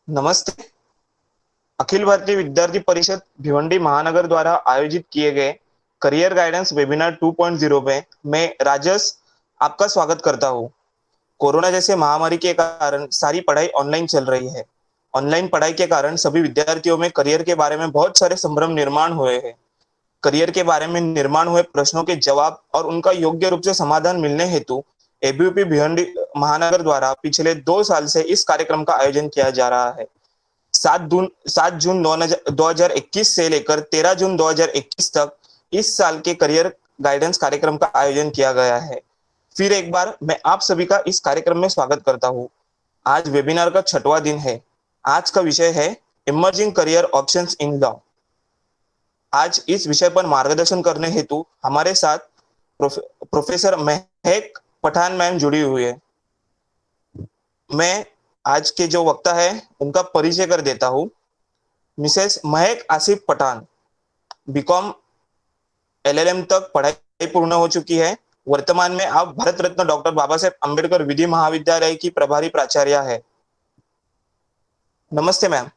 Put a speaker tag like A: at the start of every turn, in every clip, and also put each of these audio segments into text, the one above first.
A: नमस्ते। अखिल भारतीय विद्यार्थी परिषद भिवंडी महानगर द्वारा आयोजित किए गए करियर गाइडेंस वेबिनार 2.0 में मैं राजस आपका स्वागत करता हूँ। कोरोना जैसे महामारी के कारण सारी पढ़ाई ऑनलाइन चल रही है। ऑनलाइन पढ़ाई के कारण सभी विद्यार्थियों में करियर के बारे में बहुत सारे संभ्रम निर्माण हुए हैं। करियर के बारे में निर्माण हुए प्रश्नों के जवाब और उनका योग्य रूप से समाधान मिलने हेतु एबीवीपी भिवंडी महानगर द्वारा पिछले 2 साल से इस कार्यक्रम का आयोजन किया जा रहा है। 7 जून 2021 से लेकर 13 जून 2021 तक इस साल के करियर गाइडेंस कार्यक्रम का आयोजन किया गया है। फिर एक बार मैं आप सभी का इस कार्यक्रम में स्वागत करता हूँ। आज वेबिनार का 6वां दिन है। आज का विषय है emerging career options in law. आज इस विषय पर मार्गदर्शन करने हेतु हमारे साथ प्रोफेसर महक पठान मैम जुड़ी हुई है। मैं आज के जो वक्ता है उनका परिचय कर देता हूँ। मिसेस महक आसिफ पठान बीकॉम एलएलएम तक पढ़ाई पूर्ण हो चुकी है। वर्तमान में आप भारत रत्न डॉक्टर बाबा साहेब अम्बेडकर विधि महाविद्यालय की प्रभारी प्राचार्य है। नमस्ते मैम।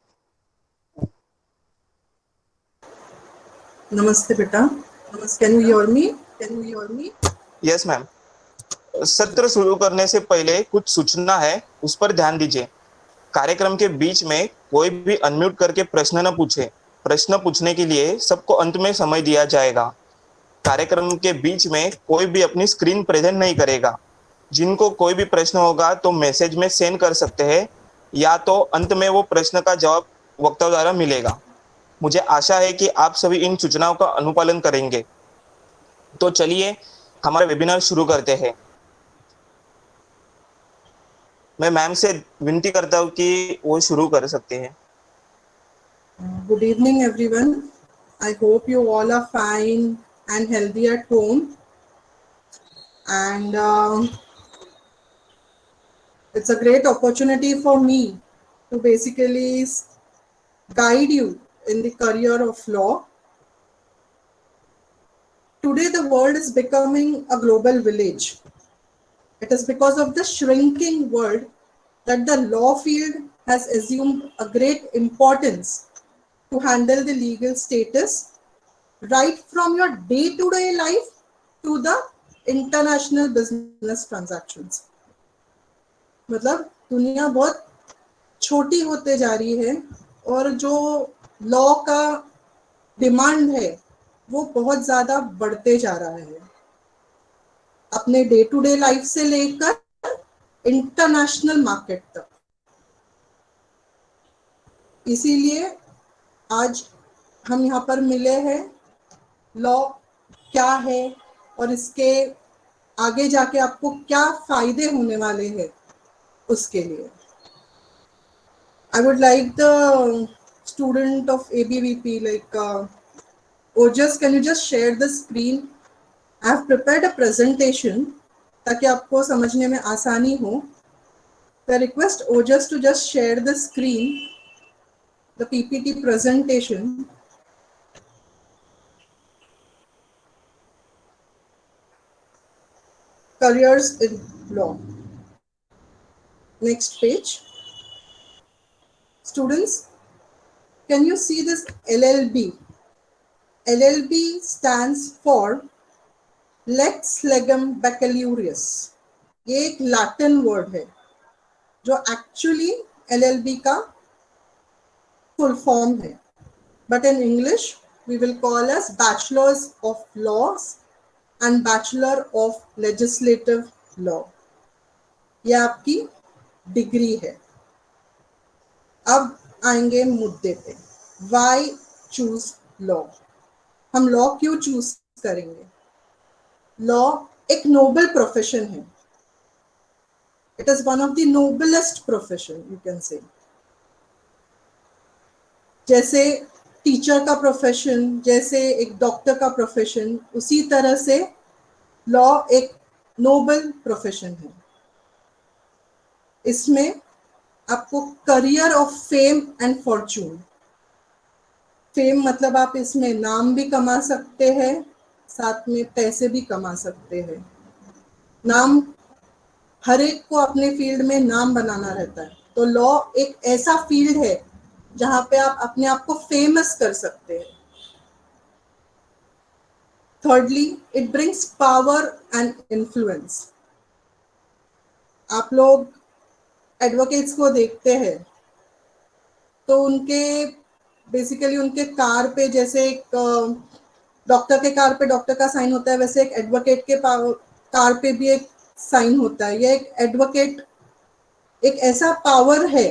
B: नमस्ते बेटा। Can you hear me?
A: Yes ma'am. सत्र शुरू करने से पहले कुछ सूचना है, उस पर ध्यान दीजिए। कार्यक्रम के बीच में कोई भी अनम्यूट करके प्रश्न न पूछे। प्रश्न पूछने के लिए सबको अंत में समय दिया जाएगा। कार्यक्रम के बीच में कोई भी अपनी स्क्रीन प्रेजेंट नहीं करेगा। जिनको कोई भी प्रश्न होगा तो मैसेज में सेंड कर सकते हैं, या तो अंत में वो प्रश्न का जवाब वक्ता द्वारा मिलेगा। मुझे आशा है कि आप सभी इन सूचनाओं का अनुपालन करेंगे। तो चलिए हमारा वेबिनार शुरू करते हैं। मैं मैम से विनती करता हूँ कि वो शुरू कर सकते हैं।
B: Good evening, everyone. I hope you all are fine and healthy at home. And it's a great opportunity for me to basically guide you in the career of law. Today, the world is becoming a global village. It is because of the shrinking world that the law field has assumed a great importance to handle the legal status right from your day-to-day life to the international business transactions. मतलब दुनिया बहुत छोटी होते जा रही है और जो लॉ का डिमांड है वो बहुत ज़्यादा बढ़ते जा रहा है, अपने डे टू डे लाइफ से लेकर इंटरनेशनल मार्केट तक। इसीलिए आज हम यहाँ पर मिले हैं। लॉ क्या है और इसके आगे जाके आपको क्या फायदे होने वाले हैं उसके लिए। I would like the student of ABVP, Ojas, can you just share the screen? I have prepared a presentation ताकि आपको समझने में आसानी हो। I request Ojas to just share the screen, the PPT presentation. Careers in law. Next page. Students, can you see this LLB? LLB stands for Lex Legum Baccalaureus. ये एक Latin word है जो एक्चुअली LLB का full form है, but in English we will call as bachelors of laws and bachelor of legislative law. ये आपकी degree है। अब आएंगे मुद्दे पे। Why choose law? हम लॉ क्यों चूज करेंगे? लॉ एक नोबल प्रोफेशन है। It is one of the noblest profession you can say. जैसे टीचर का प्रोफेशन, जैसे एक डॉक्टर का प्रोफेशन, उसी तरह से लॉ एक नोबल प्रोफेशन है। इसमें आपको career of fame and Fortune. Fame मतलब आप इसमें नाम भी कमा सकते हैं, साथ में पैसे भी कमा सकते हैं। नाम, हर एक को अपने फील्ड में नाम बनाना रहता है, तो लॉ एक ऐसा फील्ड है जहां पे आप अपने आप को फेमस कर सकते हैं. Thirdly, it brings power and influence. आप लोग एडवोकेट्स को देखते हैं तो उनके बेसिकली उनके कार पे जैसे एक डॉक्टर के कार पे डॉक्टर का साइन होता है, वैसे एक एडवोकेट के कार पे भी एक साइन होता है. ये एक एडवोकेट एक ऐसा पावर है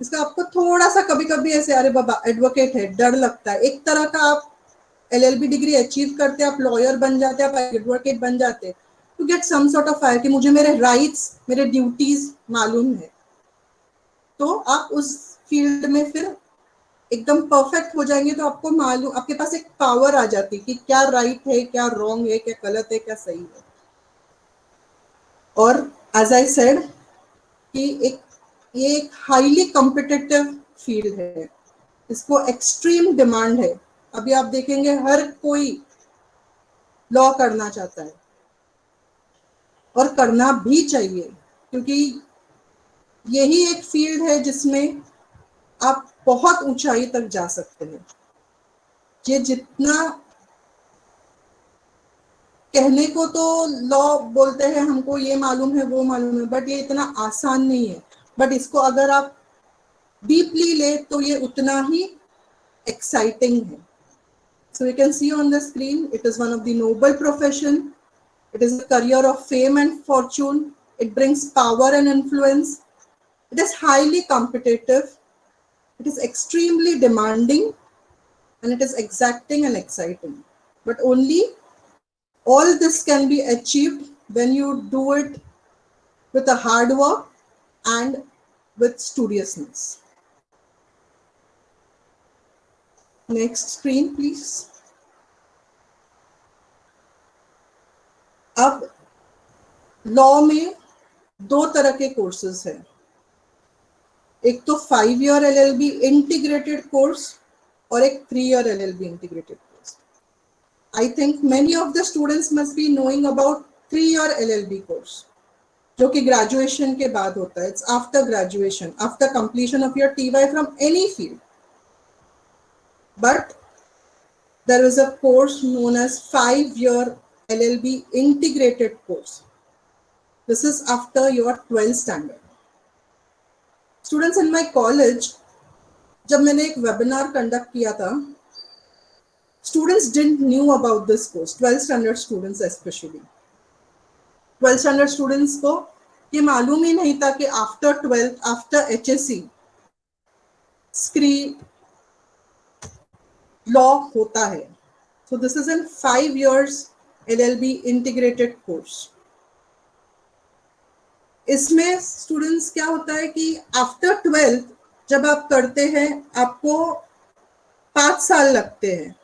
B: इसका आपको थोड़ा सा कभी कभी ऐसे अरे बाबा एडवोकेट है डर लगता है. एक तरह का आप एलएलबी डिग्री अचीव करते, आप लॉयर बन जाते, आप एडवोकेट बन जाते to get some sort of fire कि मुझे मेरे राइट्स मेरे ड्यूटीज मालूम है. तो आप उस फील्ड में फिर एकदम परफेक्ट हो जाएंगे तो आपको मालूम, आपके पास एक पावर आ जाती है कि क्या राइट है, क्या रॉन्ग है, क्या गलत है, क्या सही है. और एज आई सेड कि ये एक हाईली कॉम्पिटिटिव फील्ड है, इसको एक्सट्रीम डिमांड है. अभी आप देखेंगे हर कोई लॉ करना चाहता है और करना भी चाहिए क्योंकि यही एक फील्ड है जिसमें आप बहुत ऊंचाई तक जा सकते हैं. ये जितना कहने को तो लॉ बोलते हैं हमको ये मालूम है वो मालूम है, बट ये इतना आसान नहीं है. बट इसको अगर आप डीपली ले तो ये उतना ही एक्साइटिंग है. So you can see on the screen, it is one of the noble profession. It is a career of fame and fortune. It brings power and influence. It is highly competitive. It is extremely demanding, and it is exacting and exciting. But only all this can be achieved when you do it with a hard work and with studiousness. Next screen, please. अब law में दो तरह के courses हैं. एक तो 5 year LLB integrated course और एक 3 year LLB integrated course. I think many of the students must be knowing about 3 year LLB course जो कि ग्रेजुएशन के बाद होता है. It's after graduation, after completion of your TY from any field. But there is a course known as 5-year LLB integrated course. This is after your 12th standard. Students in my college, जब मैंने एक webinar conduct किया था, students didn't knew about this course, 12th standard students especially. 12th standard students को ये मालूम ही नहीं था कि after 12th, after HSC, SCREE law होता है. So this is in 5 years LLB integrated course. इसमें स्टूडेंट्स क्या होता है कि आफ्टर 12th जब आप करते हैं आपको 5 साल लगते हैं.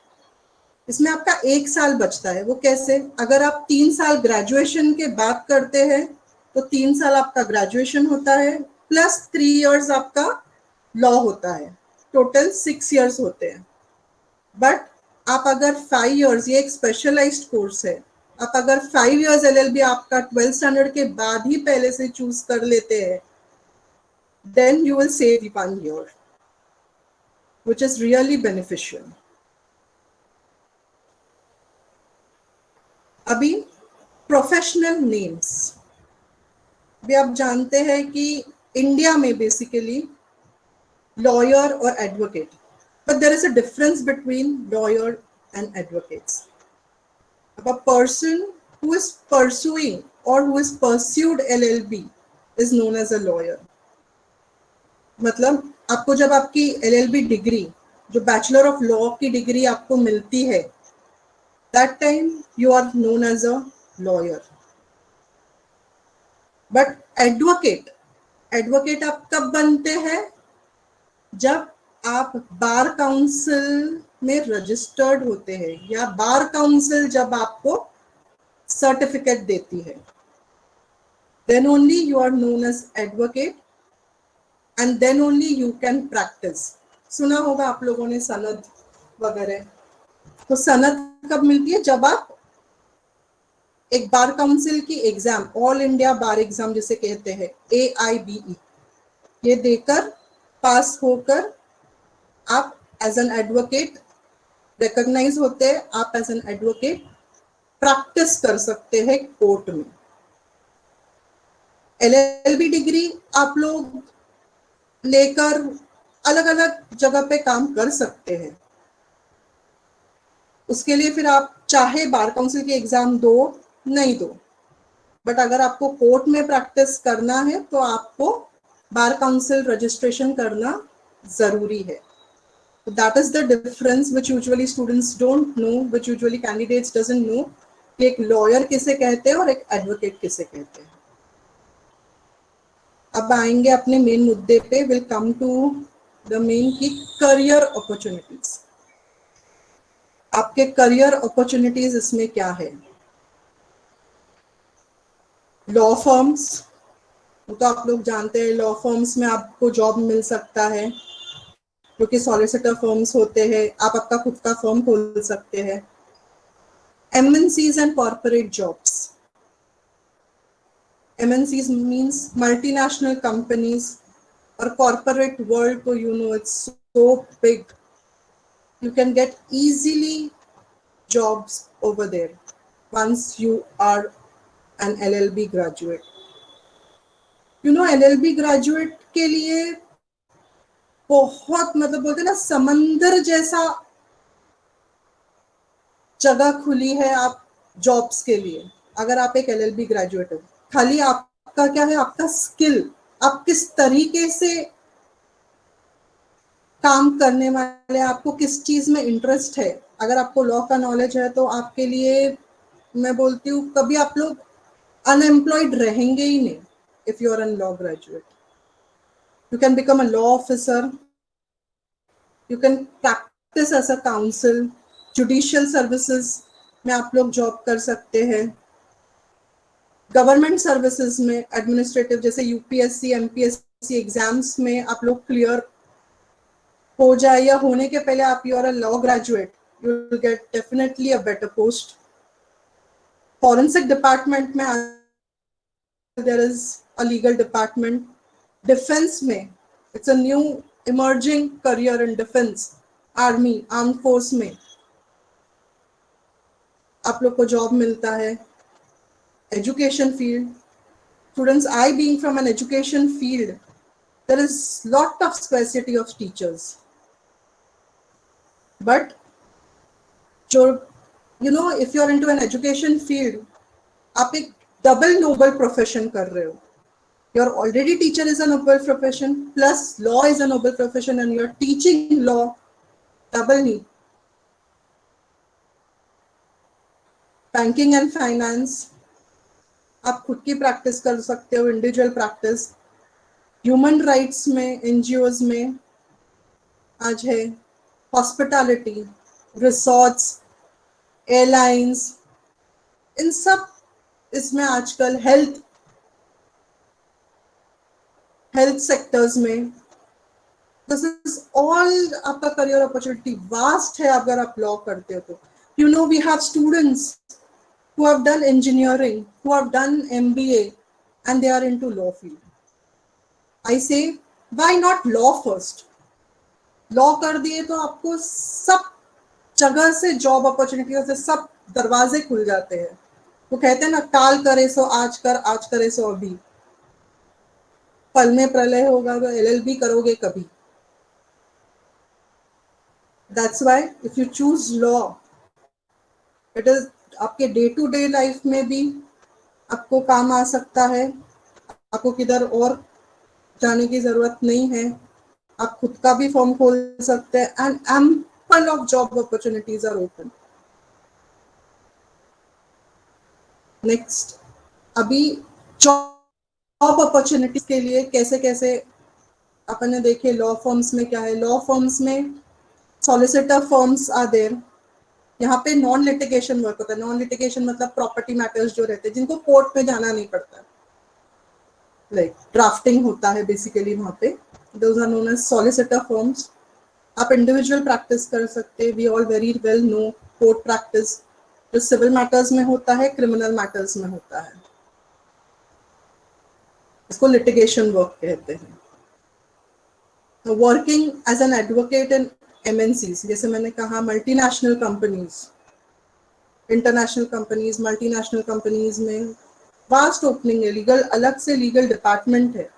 B: इसमें आपका 1 साल बचता है. वो कैसे? अगर आप 3 साल ग्रेजुएशन के बाद करते हैं तो 3 साल आपका ग्रेजुएशन होता है प्लस 3 इयर्स आपका लॉ होता है. टोटल 6 इयर्स होते हैं. बट आप अगर 5 इयर्स, ये एक स्पेशलाइज्ड कोर्स है, आप अगर 5 इयर्स एलएलबी आपका 12th स्टैंडर्ड के बाद ही पहले से चूज कर लेते हैं, then you will save 1 year, which is really beneficial. अभी प्रोफेशनल नेम्स, भी आप जानते हैं कि इंडिया में बेसिकली लॉयर और advocate, but there is a difference between lawyer and advocates. A person who is pursuing or who is pursued LLB is known as a lawyer. मतलब आपको जब आपकी LLB डिग्री, जो बैचलर ऑफ लॉ की degree आपको मिलती है, that time you are known as a lawyer. But advocate आप कब बनते हैं? जब आप बार काउंसिल में रजिस्टर्ड होते हैं या बार काउंसिल जब आपको सर्टिफिकेट देती है, then only you are known as advocate and then only you can practice. सुना होगा आप लोगों ने सनद वगैरह. तो सनद कब मिलती है? जब आप एक बार काउंसिल की एग्जाम, ऑल इंडिया बार एग्जाम जिसे कहते हैं AIBE, ये देकर पास होकर आप एज एन एडवोकेट रिकॉग्नाइज होते हैं, आप एज एन एडवोकेट प्रैक्टिस कर सकते हैं कोर्ट में। एलएलबी डिग्री आप लोग लेकर अलग अलग जगह पे काम कर सकते हैं। उसके लिए फिर आप चाहे बार काउंसिल की एग्जाम दो, नहीं दो, बट अगर आपको कोर्ट में प्रैक्टिस करना है तो आपको बार काउंसिल रजिस्ट्रेशन करना जरूरी है। That is the difference which usually students don't know, which usually candidates doesn't know कि एक लॉयर किसे कहते हैं और एक एडवोकेट किसे कहते हैं। अब आएंगे अपने मेन मुद्दे पे, will come to the main की करियर अपॉर्चुनिटीज। आपके करियर अपॉर्चुनिटीज इसमें क्या है? लॉ फर्म्स, तो आप लोग जानते हैं लॉ फर्म्स में आपको जॉब मिल सकता है, जो कि सॉलिसिटर फर्म्स होते हैं। आप आपका खुद का फर्म खोल सकते हैं। MNCs and corporate jobs. MNCs means multinational companies, or corporate world को you know it's so big. You can get easily jobs over there once you are an LLB graduate. You know LLB graduate के लिए बहुत मतलब बोलते हैं ना समंदर जैसा जगह खुली है आप जॉब्स के लिए। अगर आप एक LLB ग्रेजुएट हो, खाली आपका क्या है, आपका स्किल, आप किस तरीके से काम करने वाले, आपको किस चीज में इंटरेस्ट है। अगर आपको लॉ का नॉलेज है तो आपके लिए मैं बोलती हूँ कभी आप लोग अनएम्प्लॉयड रहेंगे ही नहीं। If you are an law graduate, you can become a law officer, you can practise as a counsel, judicial services में आप लोग जॉब कर सकते हैं। गवर्नमेंट सर्विसेज में एडमिनिस्ट्रेटिव जैसे यूपीएससी एमपीएससी एग्जाम्स में आप लोग क्लियर हो जाए या होने के पहले आप you are a law graduate, you will get definitely a better post. Forensic department में there is a legal department. Defence में it's a new emerging career in defence, army, arm force में आप लोग को जॉब मिलता है। Education field, students, I being from an education field, there is lot of scarcity of teachers, but जो you know if you are into an education field, आप एक double noble profession कर रहे हो। Your already teacher is a noble profession, plus law is a noble profession, and you're teaching law, double need. Banking and finance, आप खुद की practice कर सकते हो, इंडिविजुअल प्रैक्टिस। ह्यूमन राइट्स में, एनजीओज में आज है। हॉस्पिटैलिटी, रिसोर्ट्स, एयरलाइंस, इन सब इसमें आजकल हेल्थ सेक्टर्स में, दिस इज ऑल आपका करियर अपॉर्चुनिटी वास्ट है अगर आप लॉ करते हो तो। You know we have students who have done engineering, who have done MBA, and they are into law field. I say, why not law first? Law कर दिए तो आपको सब जगह से जॉब अपॉर्चुनिटी से सब दरवाजे खुल जाते हैं। वो कहते हैं ना, काल करे सो आज कर, आज करे सो अभी। पल में प्रलय होगा तो LLB करोगे कभी। That's why if you choose law, it is आपके डे टू डे लाइफ में भी आपको काम आ सकता है। आपको किधर और जाने की जरूरत नहीं है, आप खुद का भी फॉर्म खोल सकते हैं and ample of job opportunities are open. Next, अभी जॉब अपॉर्चुनिटीज के लिए कैसे कैसे अपन ने देखे। लॉ फर्म्स में क्या है, लॉ फर्म्स में सॉलिसिटर फर्म्स आर देयर। यहाँ पे नॉन लिटिगेशन वर्क होता है। नॉन लिटिगेशन मतलब प्रॉपर्टी मैटर्स जो रहते हैं जिनको कोर्ट में जाना नहीं पड़ता, लाइक ड्राफ्टिंग होता है बेसिकली वहाँ पे। Those are known as solicitor firms. आप इंडिविजुअल प्रैक्टिस कर सकते हैं। We all very well know court practice जो सिविल मैटर्स में होता है, क्रिमिनल मैटर्स में होता है, इसको लिटिगेशन वर्क कहते हैं। Working as an advocate in MNCs, जैसे मैंने कहा multinational companies, international companies, multinational companies में वास्ट ओपनिंग है, लीगल अलग से लीगल डिपार्टमेंट है.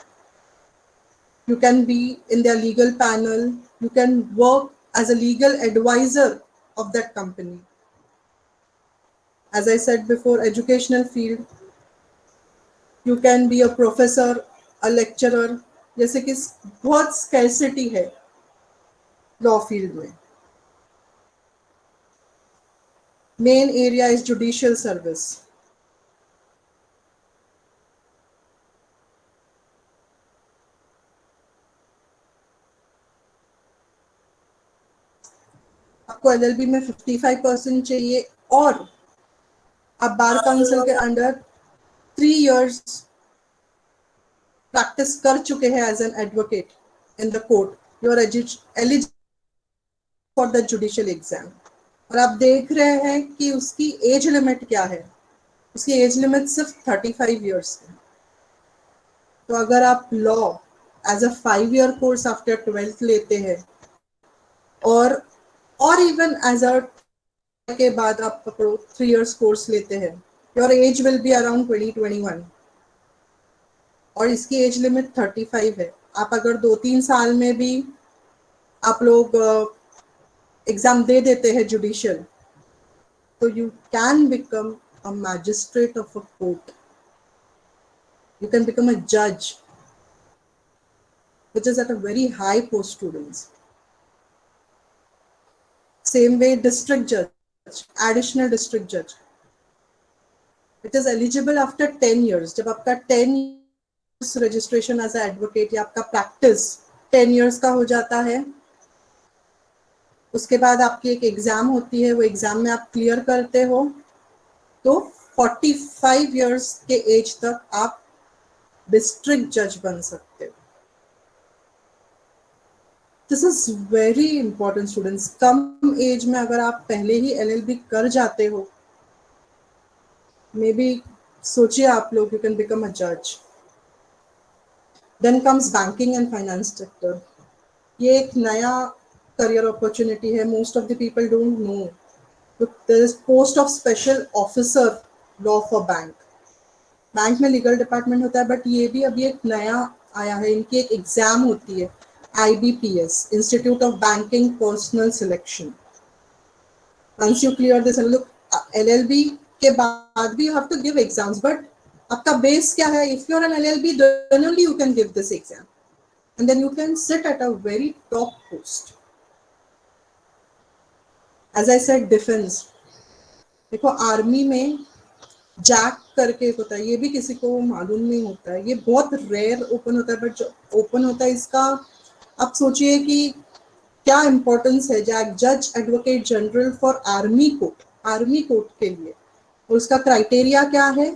B: You can be in their legal panel, you can work as a legal advisor of that company. As I said before, educational field, you can be a professor, a lecturer, जैसे कि बहुत scarcity है law field में. Main area is judicial service. आपको LLB में 55% चाहिए और आप बार काउंसिल के अंडर 3 years प्रैक्टिस कर चुके हैं as an advocate in the court. You are eligible for the judicial exam. और आप देख रहे हैं कि उसकी एज लिमिट क्या है. उसकी एज लिमिट सिर्फ 35 years है. तो अगर आप law as a 5 year course after 12th लेते हैं और इवन एज अ के बाद आप 3 years कोर्स लेते हैं, your age will be around 20-21 और इसकी एज लिमिट 35 है. आप अगर 2-3 साल में भी आप लोग एग्जाम दे देते हैं जुडिशियल, तो you can become a magistrate of a court. You can become a judge, which is at a very high post students. Same way, district judge, additional district judge. It is eligible after 10 years. जब आपका 10 years registration as an advocate या आपका practice 10 years का हो जाता है, उसके बाद आपकी एक एग्जाम होती है, वो एग्जाम में आप क्लियर करते हो तो 45 years के एज तक आप डिस्ट्रिक्ट जज बन सकते हो. This is very important students. कम एज में अगर आप पहले ही LLB कर जाते हो, मे बी सोचिए आप लोग, यू कैन बिकम अ जज. Then comes banking and finance sector. ये एक नया करियर अपॉर्चुनिटी है. Most of the people don't know. There is post of special officer law for bank. Bank में लीगल डिपार्टमेंट होता है, बट ये भी अभी एक नया आया है. इनकी एक एग्जाम होती है, IBPS, institute of banking personal selection. Once you clear this, look LLB के बाद भी you have to give exams, but आपका बेस क्या है? If you are an LLB, then only you can give this exam and then you can sit at a very top post. As I said, defence. देखो army में Jack करके होता है, ये भी किसी को मालूम नहीं होता है. ये बहुत रेयर ओपन होता है, बट जो ओपन होता है इसका आप सोचिए कि क्या इंपॉर्टेंस है. जैक जज advocate general for army court के लिए. और उसका क्राइटेरिया क्या है?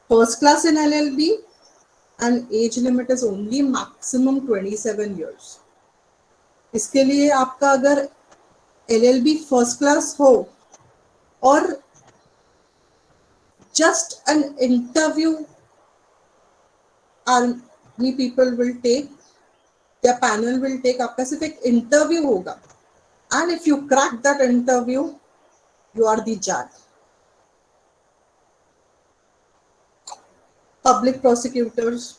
B: First class in LLB and age limit is only maximum 27 years. इसके लिए आपका अगर LLB फर्स्ट क्लास हो और just an interview army people will take, या panel will take, आपका सिर्फ एक इंटरव्यू होगा, and if you crack that interview, you are the judge. Public prosecutors,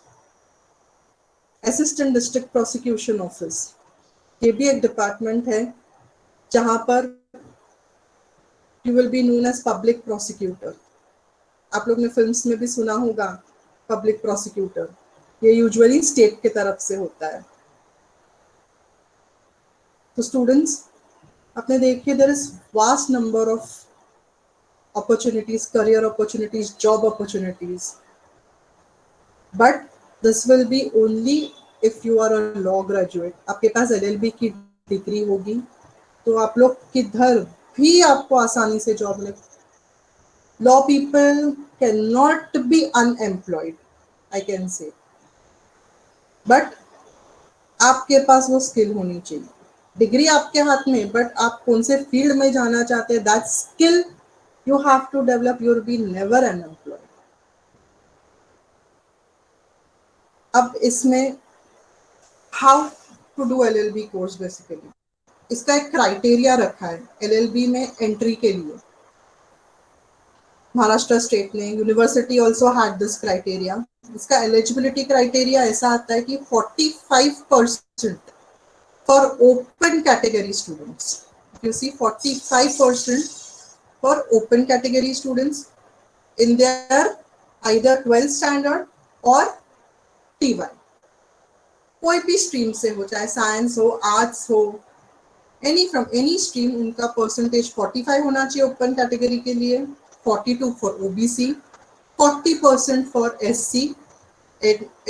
B: assistant district prosecution office, ये भी एक डिपार्टमेंट है जहां पर you will be known as public prosecutor. आप लोग ने फिल्म्स में भी सुना होगा पब्लिक प्रोसिक्यूटर. ये यूजुअली स्टेट की तरफ से होता है. तो स्टूडेंट्स आपने देखिए, there is vast number of opportunities, career opportunities, job opportunities, but this will be only if you are a law graduate. आपके पास LLB की डिग्री होगी तो आप लोग किधर भी आपको आसानी से जॉब मिले. Law people cannot be unemployed, I can say. But आपके पास वो स्किल होनी चाहिए. डिग्री आपके हाथ में, बट आप कौन से फील्ड में जाना चाहते हैं, that skill you have to develop. You will be never unemployed. अब इसमें how to do LLB course basically. इसका एक क्राइटेरिया रखा है LLB में एंट्री के लिए। महाराष्ट्र स्टेट ने, university also had this criteria. इसका एलिजिबिलिटी क्राइटेरिया ऐसा आता है कि 45% for open category students. You see 45% for open category students in their either 12th standard or TY, कोई भी स्ट्रीम से हो, चाहे साइंस हो, आर्ट्स हो, फ्रॉम एनी स्ट्रीम, उनका परसेंटेज 45 होना चाहिए ओपन कैटेगरी के लिए, 42 for OBC, 40% for SC,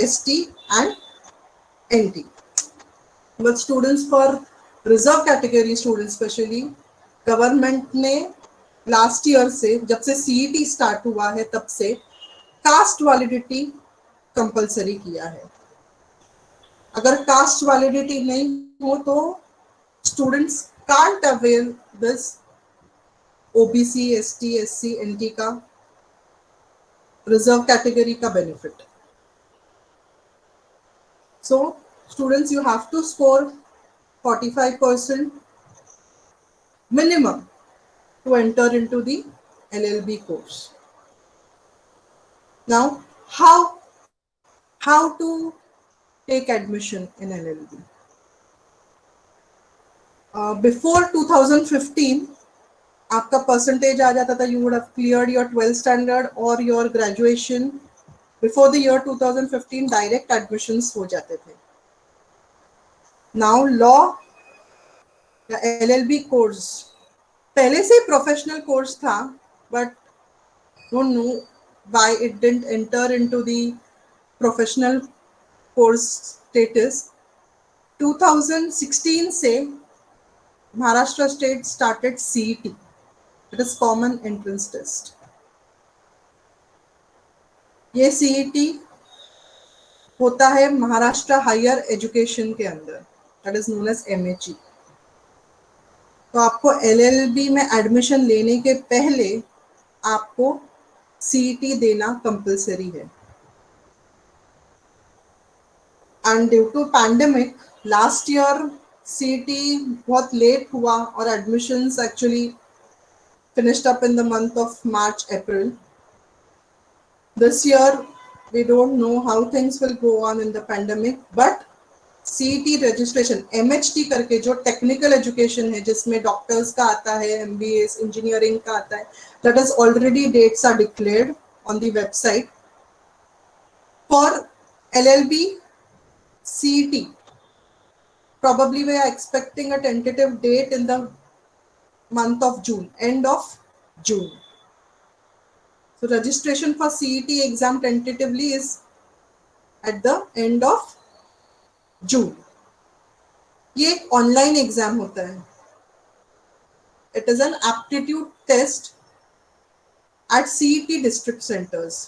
B: ST and NT। But students for reserve category students specially, government ने लास्ट ईयर से, जब से CET स्टार्ट हुआ है तब से कास्ट वैलिडिटी कंपलसरी किया है। अगर कास्ट वैलिडिटी नहीं हो तो students can't avail this OBC, ST, SC, NT का रिजर्व कैटेगरी का benefit. So students, you have to score 45% minimum to enter into the LLB course. Now, how to take admission in LLB? Before 2015, आपका percentage आ जाता था, you would have cleared your 12th standard or your graduation before the year 2015, direct admissions हो जाते थे। Now law या LLB course पहले से professional course था, but don't know why it didn't enter into the professional course status. 2016 से Maharashtra state started CET, it is common entrance test. ये CET होता है महाराष्ट्र हायर एजुकेशन के अंदर, that is known as MHE। तो आपको LLB में एडमिशन लेने के पहले आपको CET देना कंपलसरी है। And due to pandemic last year CET बहुत लेट हुआ और admissions actually finished up in the month of March, April. This year we don't know how things will go on in the pandemic, but CET registration MHT करके जो technical education है, जिसमें doctors का आता है, MBAs, engineering का आता है, that is already dates are declared on the website. For LLB CET, probably we are expecting a tentative date in the month of June, end of June. So registration for CET exam tentatively is at the end of June. ये एक online exam होता है। It is an aptitude test at CET district centres.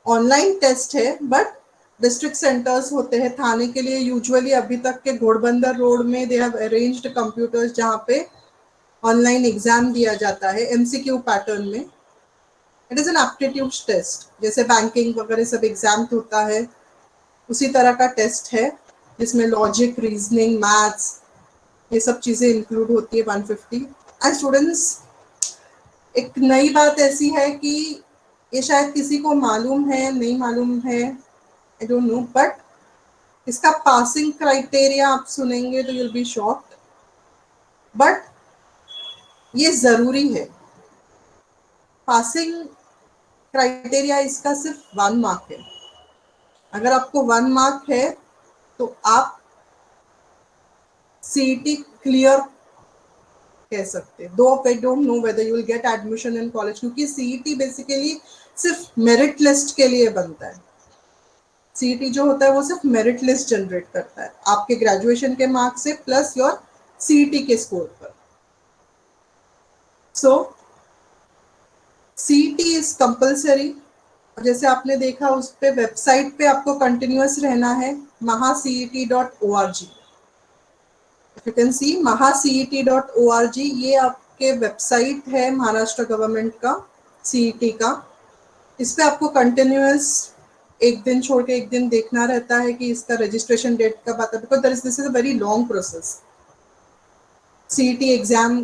B: Online test है, but district centres होते हैं। थाने के लिए usually अभी तक के घोड़बंदर रोड में दे हैव अरेंज्ड कंप्यूटर्स जहाँ पे ऑनलाइन एग्जाम दिया जाता है MCQ पैटर्न में। It is an aptitude test, जैसे बैंकिंग वगैरह सब एग्जाम होता है उसी तरह का टेस्ट है, जिसमें लॉजिक, रीजनिंग, मैथ्स, ये सब चीज़ें इंक्लूड होती है 150। एंड स्टूडेंट्स, एक नई बात ऐसी है कि ये शायद किसी को मालूम है, नहीं मालूम है, आई डोंट नो, बट इसका पासिंग क्राइटेरिया आप सुनेंगे तो यूल बी शॉक्ड, बट ये ज़रूरी है। पासिंग क्राइटेरिया इसका सिर्फ 1 मार्क है। अगर आपको 1 मार्क है तो आप CET क्लियर कह सकते हैं। दो आई don't know whether you will get admission in college, क्योंकि CET बेसिकली सिर्फ मेरिट लिस्ट के लिए बनता है। CET जो होता है वो सिर्फ मेरिट लिस्ट जनरेट करता है आपके ग्रेजुएशन के मार्क्स से प्लस योर CET के स्कोर पर। सो CET इज कंपल्सरी। जैसे आपने देखा उस पे वेबसाइट पे आपको कंटिन्यूअस रहना है, mahacet.org। You can see mahacet.org, ये आपके वेबसाइट है महाराष्ट्र गवर्नमेंट का CET का। इस पे आपको कंटिन्यूअस एक दिन छोड़ के एक दिन देखना रहता है कि इसका रजिस्ट्रेशन डेट कब आता है, because this is a very long process. CET exam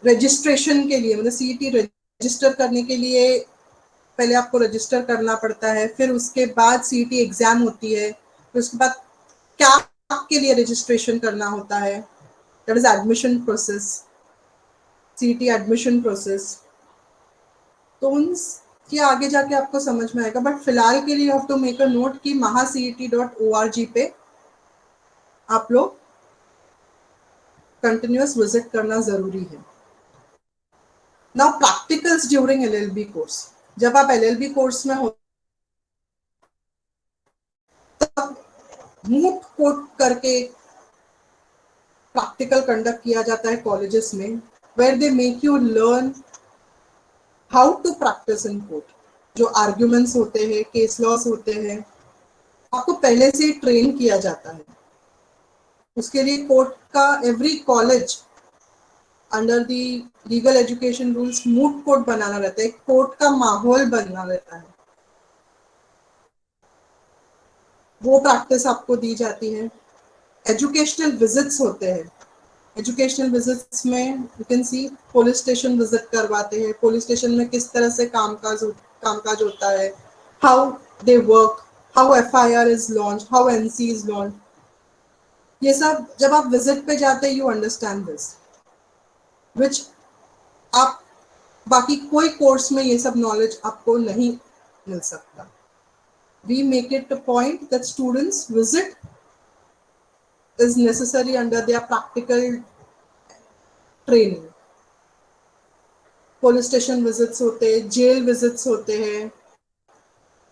B: registration के लिए, मतलब सीईटी रजिस्टर करने के लिए पहले आपको रजिस्टर करना पड़ता है, फिर उसके बाद सीईटी एग्जाम होती है, फिर उसके बाद कैप के लिए रजिस्ट्रेशन करना होता है, that is admission process, CET admission process. तो उन के आगे जाके आपको समझ में आएगा, बट फिलहाल के लिए you have to make a note कि महासीईटी.org पे आप लोग कंटिन्यूअस विजिट करना जरूरी है। Now practicals during LLB course, जब आप एलएलबी कोर्स में हो तब मूट कोर्ट करके प्रैक्टिकल कंडक्ट किया जाता है कॉलेजेस में, where they make you learn how to practice in court. जो आर्ग्यूमेंट्स होते हैं, केस लॉस होते हैं, आपको पहले से ही ट्रेन किया जाता है। उसके लिए कोर्ट का every college under the legal education rules moot court बनाना रहता है, कोर्ट का माहौल बनना रहता है, वो प्रैक्टिस आपको दी जाती है। एजुकेशनल विजिट्स होते हैं, एजुकेशनल विजिट्स में you can see police station visit करवाते हैं, पुलिस स्टेशन में किस तरह से कामकाज होता है, how they work, how FIR is launch, how NC is launch. ये सब जब आप विजिट पे जाते हैं यू अंडरस्टैंड दिस, विच आप बाकी कोई कोर्स में ये सब नॉलेज आपको नहीं मिल सकता। We make it a point that students visit is necessary under their practical training। Police station visits होते हैं, जेल विजिट्स होते हैं,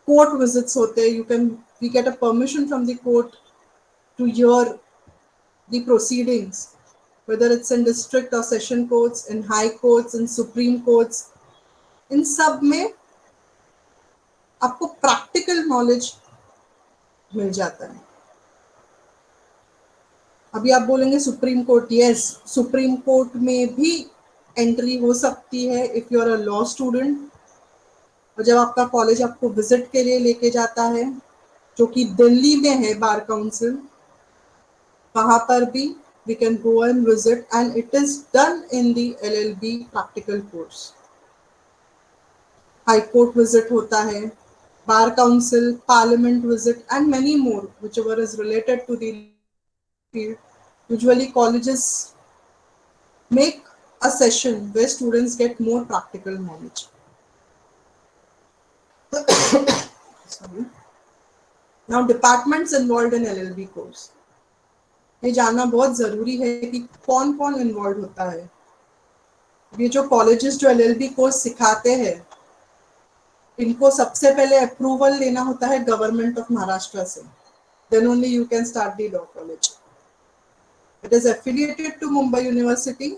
B: कोर्ट विजिट्स होते हैं, we get a permission from the court to hear the proceedings, whether it's in district or session courts, in high courts, in supreme courts। इन सब में आपको practical knowledge मिल जाता है। अभी आप बोलेंगे supreme court, yes supreme court में भी एंट्री हो सकती है if you are a law student. और जब आपका कॉलेज आपको विजिट के लिए लेके जाता है, जो कि दिल्ली में है बार काउंसिल, वहां पर भी we can go and visit and it is done in the LLB practical course. High court visit होता है, bar council, parliament visit and many more whichever is related to the field। Usually colleges make a session where students get more practical knowledge। Sorry। Now departments involved in LLB course, ये जानना बहुत जरूरी है कि कौन कौन involve होता है। ये जो कॉलेजेस जो एलएलबी कोर्स सिखाते हैं, इनको सबसे पहले अप्रूवल लेना होता है गवर्नमेंट ऑफ महाराष्ट्र से, then only you can start the law college. It is affiliated to Mumbai university,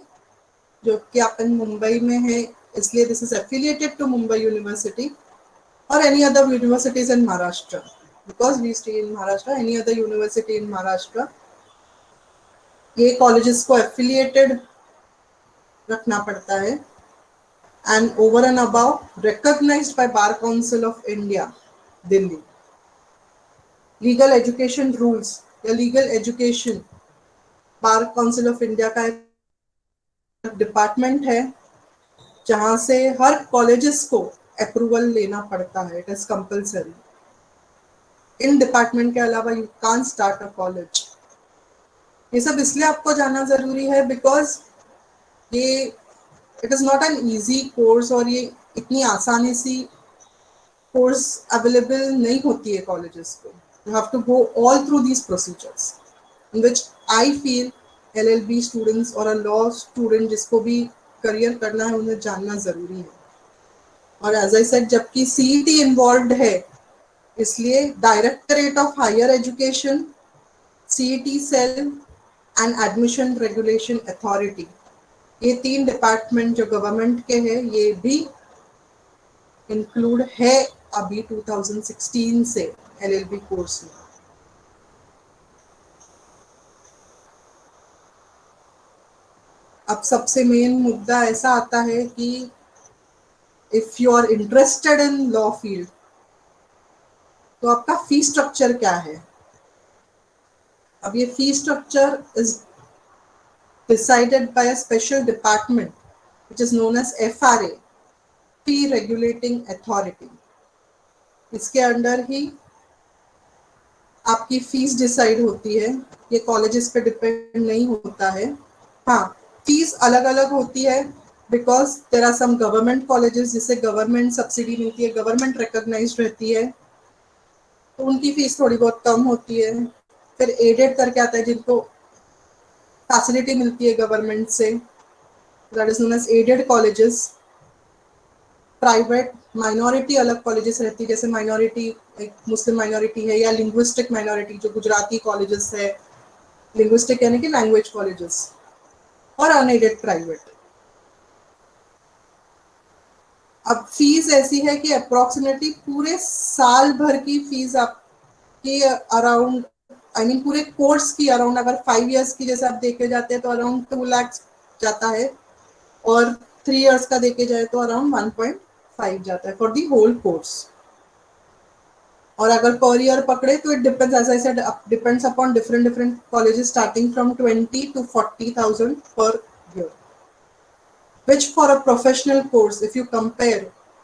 B: जो कि अपन मुंबई में है इसलिए this is affiliated to Mumbai university, और any other universities in Maharashtra, because we stay in Maharashtra, any other university in Maharashtra. ये colleges को affiliated रखना पड़ता है and over and above recognized by bar council of India Delhi. Legal education rules या legal education, bar council of India का एक department है जहां से हर कॉलेजेस को अप्रूवल लेना पड़ता है, it is compulsory. In department के अलावा you can't start a college. ये सब इसलिए आपको जानना जरूरी है बिकॉज ये it is not an easy course, और ये इतनी आसानी सी कोर्स अवेलेबल नहीं होती है कॉलेजेस को। You have to go all through these procedures, in which I feel LLB students और अ लॉ स्टूडेंट जिसको भी करियर करना है उन्हें जानना जरूरी है। और एज आई सेड, जबकि सीईटी इन्वॉल्व है, इसलिए directorate of higher education, CET cell and admission regulation authority, ये तीन डिपार्टमेंट जो गवर्नमेंट के हैं, ये भी इंक्लूड है अभी 2016 से एलएलबी कोर्स में। अब सबसे मेन मुद्दा ऐसा आता है कि if you are interested in law field, तो आपका फी स्ट्रक्चर क्या है? अब ये fee structure is decided by a special department which is known as FRA, Fee Regulating Authority. इसके अंडर ही आपकी फीस डिसाइड होती है, ये कॉलेजेस पे डिपेंड नहीं होता है। हाँ, फीस अलग अलग होती है because there are some government colleges जिसे गवर्नमेंट सब्सिडी मिलती है, गवर्नमेंट रिकॉग्नाइज्ड रहती है, तो उनकी फीस थोड़ी बहुत कम होती है। फिर एडेड करके आता है जिनको फैसिलिटी मिलती है गवर्नमेंट से, that is known as aided colleges. Private minority अलग कॉलेजेस रहती है, जैसे माइनॉरिटी एक मुस्लिम माइनॉरिटी है या लिंग्विस्टिक माइनॉरिटी जो गुजराती कॉलेजेस है, लिंग्विस्टिक यानी कि लैंग्वेज कॉलेजेस, और अनएडेड प्राइवेट। अब फीस ऐसी है कि अप्रोक्सीमेटली पूरे साल भर की फीस आपकी अराउंड पूरे कोर्स की अराउंड, अगर 5 इयर्स की जैसे आप देखे जाते हैं तो अराउंड 2 लाख जाता है, और 3 इयर्स का देखे जाए तो अराउंड 1.5 जाता है फॉर दी होल कोर्स। और अगर पर ईयर पकड़े तो it depends, as I said, depends upon different colleges starting from 20 to 40,000 per year, which for a professional course, if you compare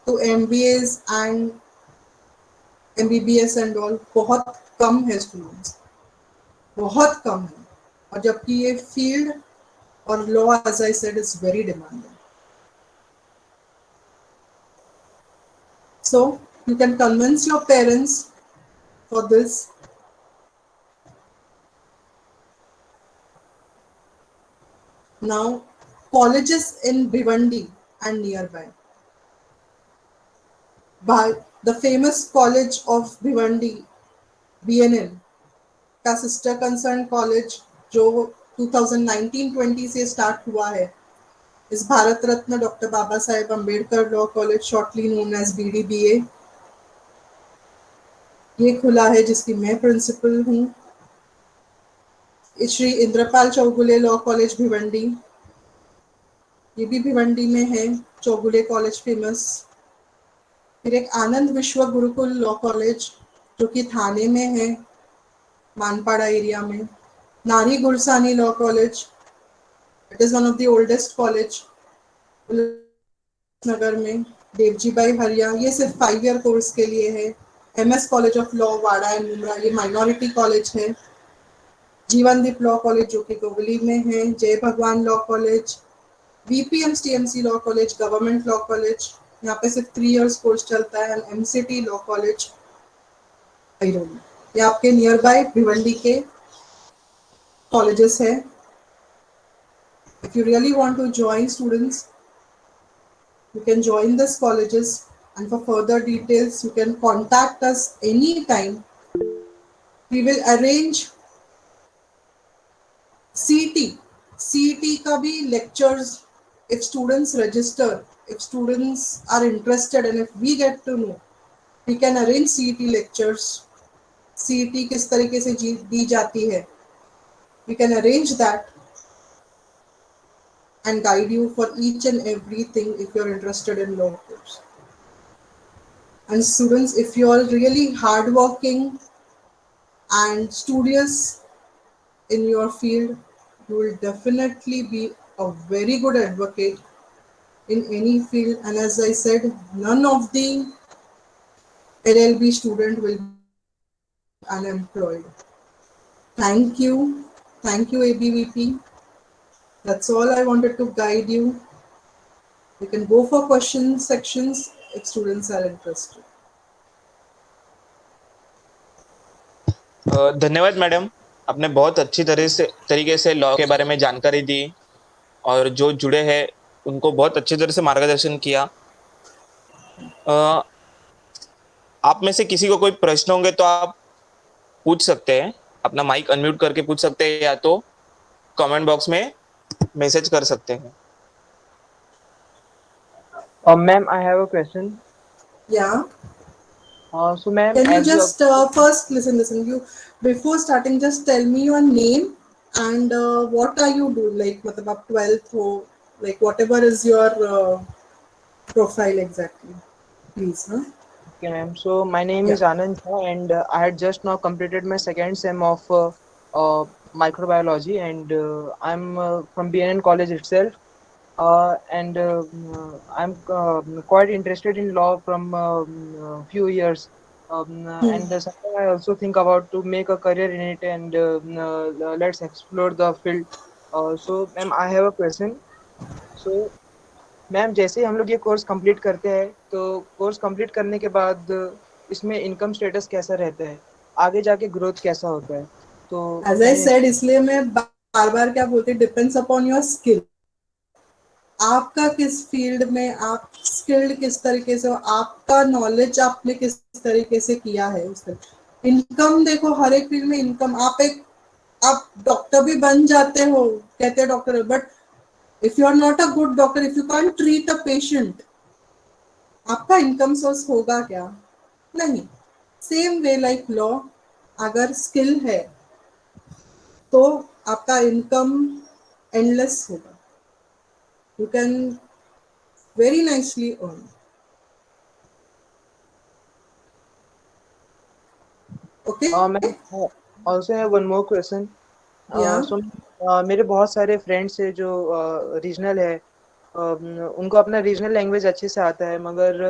B: to MBAs and MBBS and all, बहुत कम है students, बहुत कम है। और जबकि ये फील्ड और law, as I said, is very demanding. So you can convince your parents for this. Now, colleges in Bhiwandi and nearby. By the famous college of Bhiwandi, BNL, का sister concern college जो 2019-20 से start हुआ है, इस Bharat Ratna doctor Baba Saheb Ambedkar law college, shortly known as BDBA, ये खुला है, जिसकी मैं प्रिंसिपल हूँ। श्री इंद्रपाल चौगुले लॉ कॉलेज भिवंडी, ये भी भिवंडी में है, चौगुले कॉलेज फेमस। फिर एक आनंद विश्व गुरुकुल लॉ कॉलेज जो कि थाने में है, मानपाड़ा एरिया में। Nari Gursani law college, it is one of the oldest college नगर में। देवजी भाई हरिया, ये सिर्फ 5 ईयर कोर्स के लिए है। MS college of law Wada and Mumbra, ये माइनॉरिटी कॉलेज है। जीवनदीप लॉ कॉलेज जो कि गोवली में है। जय भगवान law college, VPM TMC law college, government law college, यहाँ पे सिर्फ 3 इयर्स कोर्स चलता है। MCT लॉ कॉलेज, ये आपके नियर बाय भिवंडी के कॉलेजेस है। If you really want to join students, you can join this colleges, and for further details you can contact us anytime. We will arrange CET का भी lectures if students register, if students are interested, and if we get to know, we can arrange CET lectures. CET किस तरीके से दी जाती है, we can arrange that and guide you for each and everything if you're interested in law course. And students, if you are really hardworking and studious in your field, you will definitely be a very good advocate in any field. And as I said, none of the LLB student will be unemployed. Thank you ABVP. That's all I wanted to guide you. You can go for question sections if students are interested.
A: धन्यवाद madam, आपने बहुत अच्छी तरीके से law के बारे में जानकारी दी और जो जुड़े हैं उनको बहुत अच्छी तरह से मार्गदर्शन किया। आप में से किसी को कोई प्रश्न होंगे तो आप पूछ सकते हैं, अपना माइक अनम्यूट करके पूछ सकते हैं, या तो कमेंट बॉक्स में मैसेज कर सकते हैं।
C: Ma'am, I have a question.
B: Yeah.
C: So ma'am,
B: Can you
C: as
B: just first listen? You before starting, just tell me your name and what are you doing? Like, मतलब आप 12th हो, like whatever is your profile exactly, please, huh?
C: Okay, ma'am. So my name
B: Yeah.
C: is Anand Jha, and I had just now completed my second sem of microbiology, and I'm from BNN College itself. And I'm quite interested in law from few years.
B: Hmm.
C: And sometimes I also think about to make a career in it, and let's explore the field. So, ma'am, I have a question. So, ma'am जैसे ही हम लोग ये course complete करते हैं तो course complete करने के बाद इसमें इनकम स्टेटस कैसा रहता है, आगे जाके ग्रोथ कैसा होता है, तो
B: As I
C: can you?
B: said, इसलिए मैं बार बार क्या बोलती, डिपेंड्स अपॉन योर स्किल। आपका किस फील्ड में आप स्किल्ड किस तरीके से हो, आपका नॉलेज आपने किस तरीके से किया है उस तरह। इनकम देखो, हर एक फील्ड में इनकम, आप डॉक्टर भी बन जाते हो, कहते हैं doctor, but if you are not a good doctor, if you can treat a patient, आपका इनकम सोर्स होगा क्या? नहीं। सेम वे लाइक लॉ, अगर स्किल है तो आपका इनकम एंडलेस होगा, you can very nicely earn. Okay.
C: Ma'am also have one more question.
B: या
C: सो मेरे बहुत सारे फ्रेंड्स है जो रीजनल है, उनको अपना रीजनल लैंग्वेज अच्छे से आता है, मगर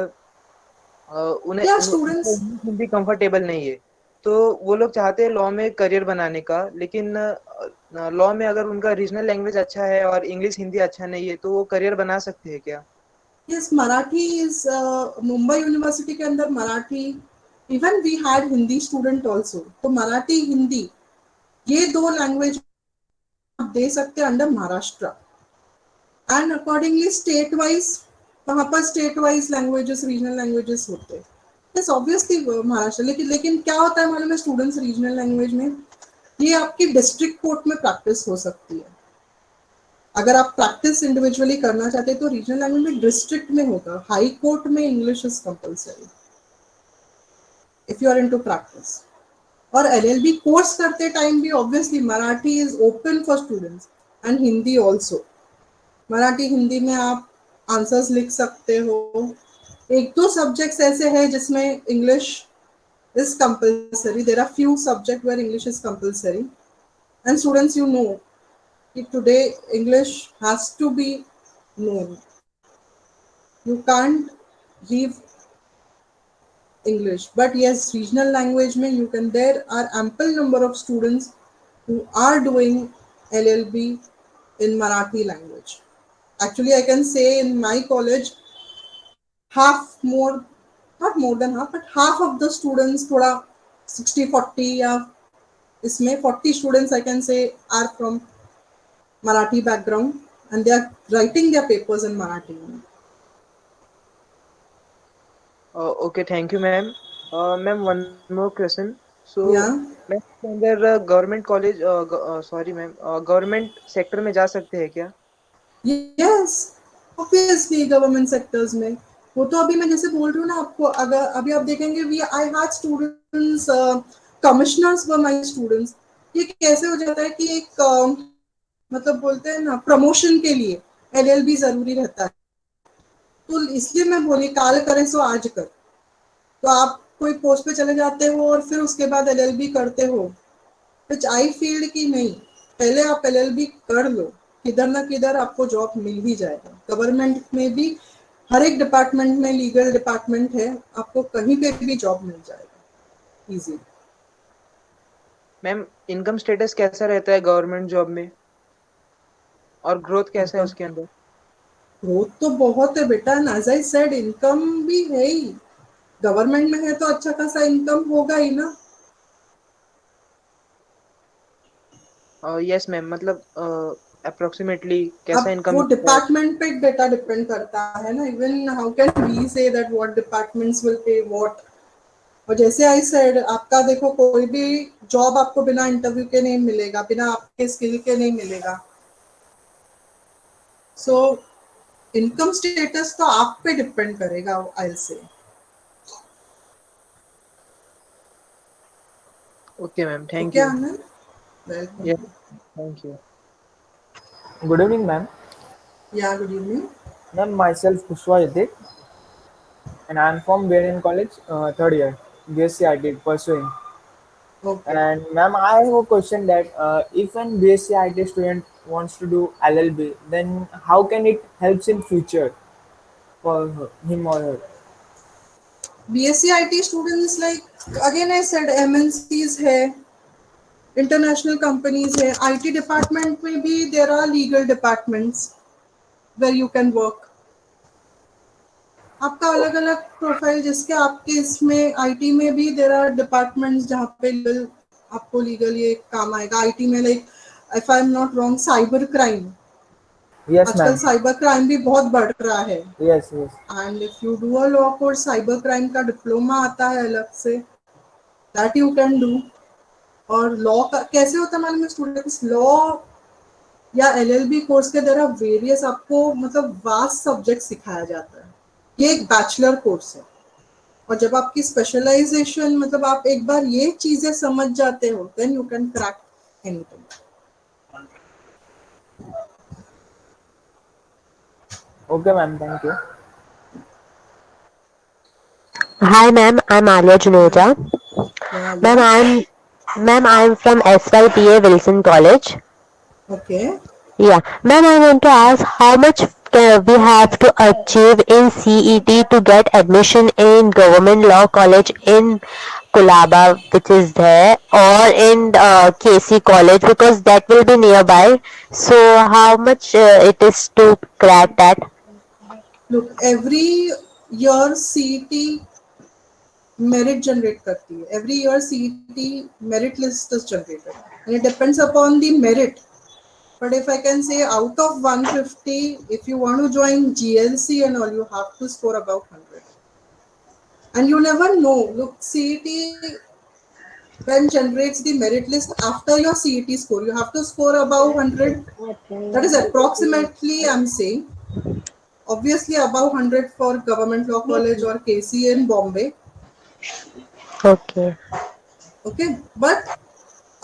C: उन्हें
B: या
C: उनको
B: स्टूडेंट्स,
C: इंग्लिश हिंदी कंफर्टेबल नहीं है। तो वो लोग चाहते हैं लॉ में करियर बनाने का, लेकिन लॉ में अगर उनका रीजनल लैंग्वेज अच्छा है और इंग्लिश हिंदी अच्छा नहीं है तो वो करियर बना सकते हैं क्या?
B: Yes, Marathi is, Mumbai university के अंदर Marathi, even we had Hindi student also, तो मराठी हिंदी ये दो लैंग्वेज आप दे सकते हैं under Maharashtra. And accordingly state wise, वहाँ पर state wise languages, regional languages होते हैं। यस ऑब्वियसली महाराष्ट्र, लेकिन क्या होता है मालूम है स्टूडेंट्स, रीजनल लैंग्वेज में ये आपकी डिस्ट्रिक्ट कोर्ट में प्रैक्टिस हो सकती है। अगर आप प्रैक्टिस इंडिविजुअली करना चाहते हैं तो रीजनल लैंग्वेज में डिस्ट्रिक्ट में होगा, हाई कोर्ट में English is compulsory if you are into practice. और एलएलबी कोर्स करते टाइम भी obviously Marathi is open for students and Hindi also. Marathi Hindi में आप आंसर्स लिख सकते हो। एक दो सब्जेक्ट्स ऐसे हैं जिसमें English is compulsory, there are few subject where English is compulsory, and students you know कि today English has to be known. You can't leave English. But yes, regional language mein you can, there are ample number of students who are doing LLB in Marathi language. Actually, I can say in my college, half more, not more than half, but half of the students, thoda 60-40 या इसमें 40 students I can say are from Marathi background, and they are writing their papers in Marathi.
C: Okay, thank you ma'am. Ma'am one more question. So
B: Yeah.
C: Ma'am इसके अंदर government college, sorry ma'am, government sector में जा सकते हैं क्या?
B: Yes obviously government sectors में। वो तो अभी मैं जैसे बोल रही हूँ ना आपको, अगर अभी आप देखेंगे we I had students, commissioners were my students. ये कैसे हो जाता है कि एक मतलब बोलते हैं ना प्रमोशन के लिए एलएलबी जरूरी रहता है। तो इसलिए मैं बोली काल करे सो आज कर। तो आप कोई पोस्ट पे चले जाते हो और फिर उसके बाद एलएलबी करते हो, विच आई फील कि नहीं, पहले आप एलएलबी कर लो, किधर ना किधर आपको जॉब मिल ही जाएगा। गवर्नमेंट में भी हर एक डिपार्टमेंट में लीगल डिपार्टमेंट है, आपको कहीं पे भी जॉब मिल जाएगा इजी।
C: मैम इनकम स्टेटस कैसा रहता है गवर्नमेंट जॉब में, और ग्रोथ कैसा है
B: इनकम
C: उसके अंदर?
B: ग्रोथ तो बहुत है बेटा, एज आई सेड इनकम भी है ही। गवर्नमेंट में है तो अच्छा खासा इनकम होगा ही ना।
C: यस मैम, मतलब अप्रोक्सीमेटली कैसा
B: अब
C: इनकम
B: वो
C: मिलता है?
B: डिपार्टमेंट पे डेटा डिपेंड करता है ना, even how can we say that what departments will pay what. और जैसे आई सेड, आपका देखो कोई भी जॉब आपको बिना इंटरव्यू के नहीं मिलेगा, बिना आपके स्किल के नहीं मिलेगा। सो इनकम स्टेटस तो आप पे डिपेंड करेगा आई से।
C: Okay ma'am, thank
B: okay
C: you.
B: Anand, welcome.
C: Yes, thank you.
D: Good evening, ma'am.
B: या good evening.
D: Ma'am, myself Pushwa Yadik. and I'm from Varian College, third year, BSc IT pursuing.
B: Okay.
D: And ma'am, I have a question that if an BSc IT student wants to do LLB, then how can it helps in future for him or her?
B: BSc IT students, like again I said, MNCs है, international companies है, IT department में भी there are legal departments where you can work. आपका अलग अलग profile जिसके आपके इसमें आईटी में भी देर आर डिपार्टमेंट्स जहाँ पे लीगल आपको लीगल ये काम आएगा आईटी में like if I am not wrong cyber crime
D: Yes,
B: आजकल
D: ma'am.
B: साइबर क्राइम भी बहुत बढ़ रहा है
D: Yes, yes.
B: And if you do a law course cyber crime का डिप्लोमा आता है अलग say that you can do और लॉ का कैसे होता है मालूम है स्टूडेंट्स लॉ या एलएलबी कोर्स के द्वारा वेरियस आपको मतलब वास्ट सब्जेक्ट सिखाया जाता है ये एक बैचलर कोर्स है और जब आपकी स्पेशलाइजेशन मतलब आप एक बार ये चीजें समझ जाते हो then you can crack anything
D: Okay, ma'am. Thank you.
E: Hi, ma'am. I'm Alia Juneja.
B: या
E: Ma'am,
B: या
E: I'm from SYPA Wilson College.
B: Okay
E: Yeah, ma'am. I want to ask how much we have to achieve in CET to get admission in Government Law College in Kulaba, which is there, or in KC College because that will be nearby. So, how much it is to crack that?
B: Look every year CET merit generate करती है every year CET merit list is generated and it depends upon the merit but if I can say out of 150 if you want to join GLC and all you have to score about 100 and you never know look CET when generates the merit list after your CET score. You have to score above 100. That is approximately, I'm saying. Obviously, above 100 for Government Law College or KC in Bombay.
E: Okay.
B: Okay. But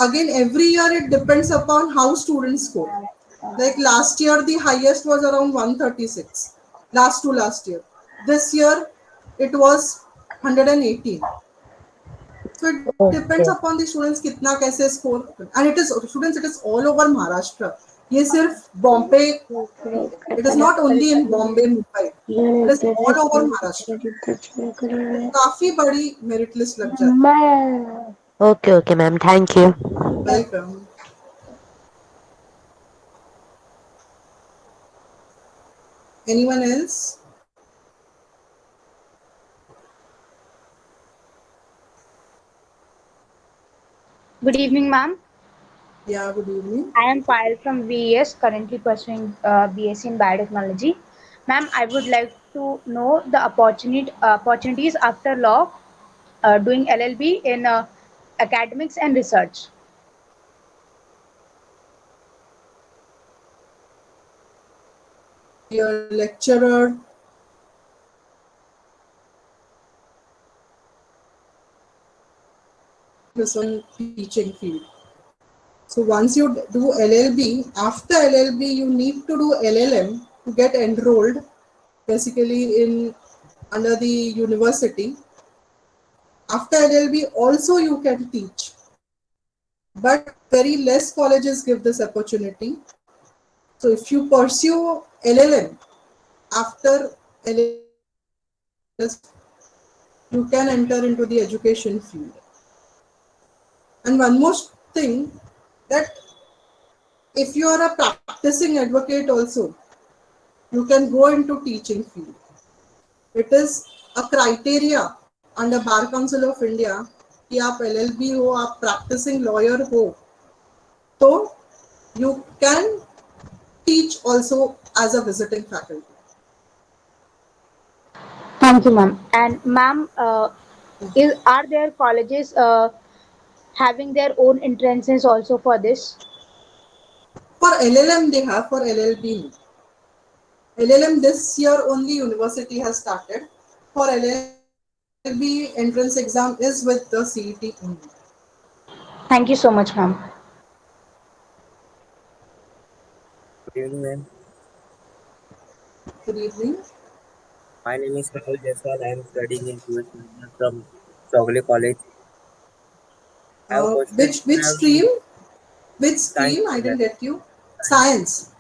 B: again, every year it depends upon how students score. Like last year, the highest was around 136. Last year. This year, it was 118. So it depends
E: Okay.
B: upon the students कितना कैसे score and it is students it is all over Maharashtra. ये सिर्फ Bombay it is not only in Bombay Mumbai it is all over Maharashtra. तो काफी बड़ी merit list लग जाती
E: Okay, okay, ma'am. Thank you.
B: है. Welcome. Anyone else?
F: Good evening, ma'am.
B: Yeah, good evening.
F: I am Payal from VES, currently pursuing BSc in Biotechnology. Ma'am, I would like to know the opportunities after law, doing LLB in academics and research.
B: Your lecturer. This on teaching field. So once you do LLB, after LLB you need to do LLM to get enrolled basically in under the university. After LLB also you can teach, but very less colleges give this opportunity. So if you pursue LLM after LLM, you can enter into the education field. And one more thing, that if you are a practicing advocate also, you can go into teaching field. It is a criteria under Bar Council of India कि आप LLB हो, आप practicing lawyer हो, तो you can teach also as a visiting faculty.
F: Thank you, ma'am. And ma'am, are there colleges having their own entrances also for this?
B: For LLM they have, for LLB. LLM this year only university has started. For LLB entrance exam is with the CET only.
F: Thank you so much, ma'am.
D: Good evening, ma'am.
B: Good evening.
G: My name is Rahul Jaiswal. I am studying in 12th from Chogle College. I have a question,
B: Which
G: ma'am.
B: stream? Which
G: Science
B: stream? I
G: student.
B: didn't get you.
G: Science.
B: Science.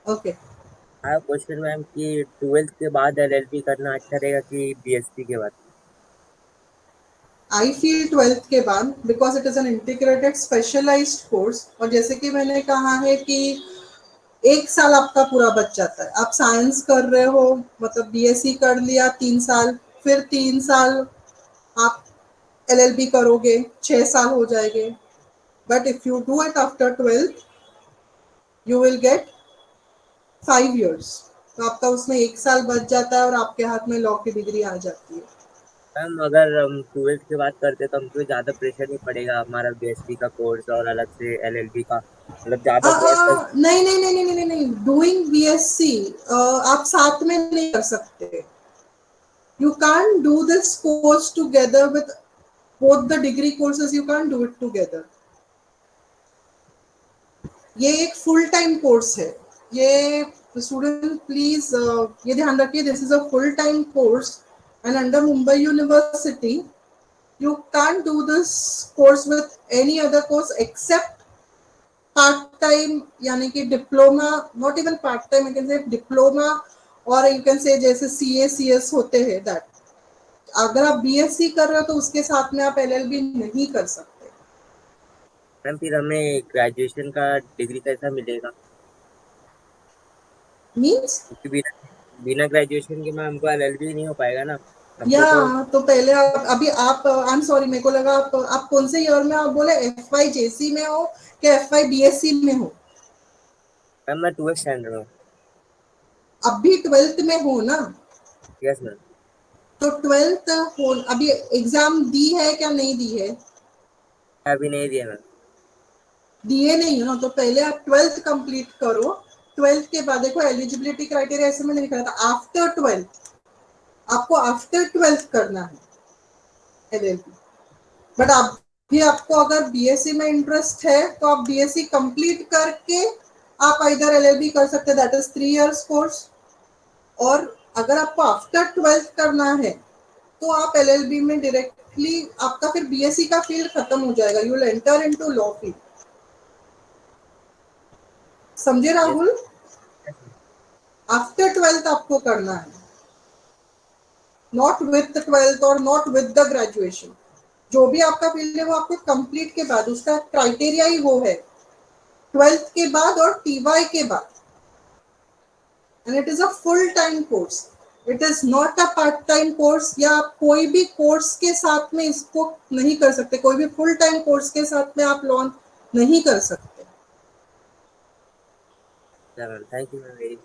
B: Okay.
G: I have a question, ma'am कि 12th के बाद LLB करना अच्छा रहेगा कि BSc के बाद?
B: I feel 12th के बाद because it is an integrated specialized course और जैसे कि मैंने कहा है कि एक साल आपका पूरा बच जाता है. आप साइंस कर रहे हो मतलब BSc कर लिया 3 साल, फिर 3 साल आप LLB करोगे, 6 साल हो जाएंगे. But if you do it after 12th, you will get 5 years. तो आपका उसमें 1 साल बच जाता है और आपके हाथ में लॉ की डिग्री आ जाती है.
G: मैम अगर हम 12th के बाद करते तो हमको ज़्यादा प्रेशर नहीं पड़ेगा हमारा BSc का कोर्स और अलग से LLB का, मतलब ज़्यादा बहुत
B: नहीं नहीं नहीं नहीं नहीं नहीं डूइंग BSc आप साथ में नहीं कर सकते. You can't do this course together with both the degree courses. You can't do it together. ये एक फुल टाइम कोर्स है. ये स्टूडेंट प्लीज ये ध्यान रखिए, this is a full time course and under Mumbai university you can't do this course with any other course except part time, यानी कि diploma, not even part time, I can say diploma और you can say जैसे CA CS होते हैं that. अगर आप BSc कर रहे हो तो उसके साथ में आप LLB नहीं कर सकते.
G: मैम फिर हमें ग्रेजुएशन का डिग्री कैसा मिलेगा?
B: मीन्स
G: क्योंकि बिना ग्रेजुएशन के मैम हमको LLB नहीं हो पाएगा ना.
B: या
G: हमको
B: तो पहले आप अभी आप आई एम सॉरी मेरे को लगा आप कौन से ईयर में, आप बोले FY JC में हो कि FY BSc में हो?
G: मैम मैं 12th स्टैंडर्ड में हूँ.
B: अब भी 12th में हो ना?
G: Yes ma'am.
B: तो 12th हो, अभी एग्जाम दी है क्या नहीं दी है?
G: अभी नहीं दिया मैम.
B: दिए नहीं हो ना, तो पहले आप 12th कंप्लीट करो. 12th के बाद देखो एलिजिबिलिटी क्राइटेरिया ऐसे मैंने लिखा था, आफ्टर 12th आपको आफ्टर 12th करना है LLB. बट आप भी आपको अगर BSc में इंटरेस्ट है तो आप BSc कंप्लीट करके आप इधर LLB कर सकते हैं, दैट इज 3 years कोर्स. और अगर आपको आफ्टर 12th करना है तो आप LLB में डायरेक्टली आपका फिर BSc का फील्ड खत्म हो जाएगा. You will enter into law field. समझे राहुल? आफ्टर 12th आपको करना है, नॉट विद 12th और नॉट विद द ग्रेजुएशन. जो भी आपका फील्ड है वो आपको कंप्लीट के बाद, उसका क्राइटेरिया ही वो है 12th के बाद और TY के बाद. And it is a full time course, it is not a part time course. या आप कोई भी कोर्स के साथ में इसको नहीं कर सकते, कोई भी फुल टाइम कोर्स के साथ में आप लॉ नहीं कर सकते.
G: Thank you ma'am very much.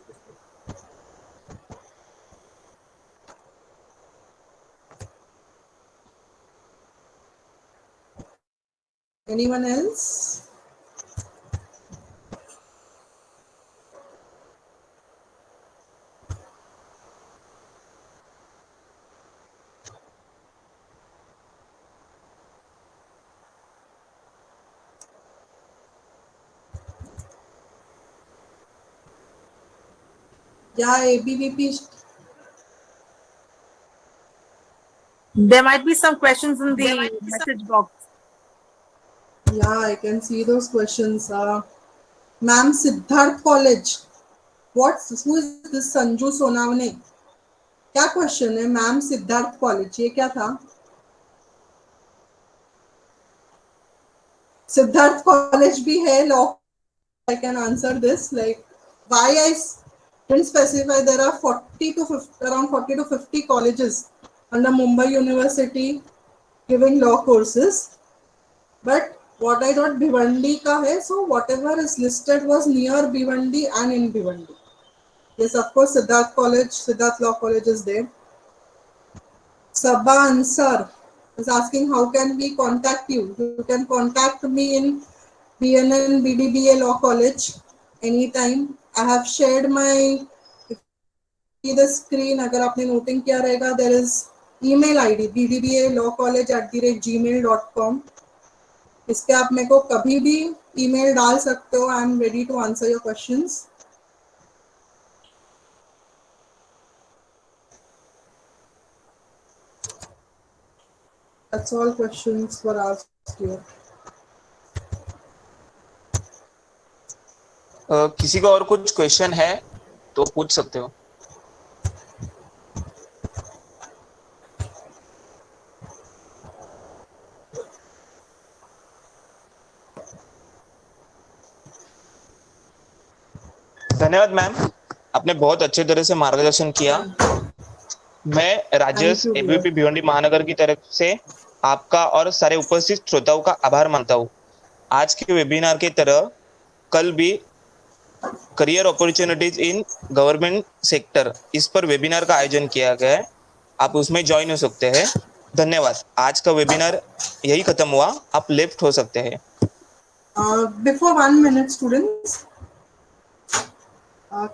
B: Anyone else? Yeah, ABVP.
H: There might be some questions in the message box.
B: Yeah, I can see those questions. Ma'am, Siddharth College. Who is this Sanju Sonavane? क्या question है ma'am? Siddharth college ये क्या था? Siddharth college भी है law. I can answer this. Like why I didn't specify, there are 40 to 50, around 40 to 50 colleges under Mumbai University giving law courses. But what I thought Bhiwandi का है, so whatever is listed was near Bhiwandi and in Bhiwandi. Yes, of course, Siddharth College, Siddharth Law College is there. Sabba Ansar is asking how can we contact you? You can contact me in BNN BDBA Law College anytime. I have shared my, see the screen, अगर आपने noting किया रहेगा, there is email ID bdbalawcollege@gmail.com. इस पे आप मेरे को कभी भी ईमेल डाल सकते हो. I am ready to answer your questions. That's all questions were asked here.
A: किसी को और कुछ क्वेश्चन है तो पूछ सकते हो। धन्यवाद मैम, आपने बहुत अच्छे तरह से मार्गदर्शन किया। मैं Rajesh
B: Thank you,
A: ABVP
B: dear.
A: Bhiwandi महानगर की तरफ से आपका और सारे उपस्थित श्रोताओं का आभार मानता हूँ। आज के वेबिनार की तरह कल भी career opportunities in government sector इस पर वेबिनार का आयोजन किया गया है, आप उसमें ज्वाइन हो सकते हैं। धन्यवाद। आज का वेबिनार यही खत्म हुआ, आप लेफ्ट हो सकते हैं।
B: Before 1 minute, students,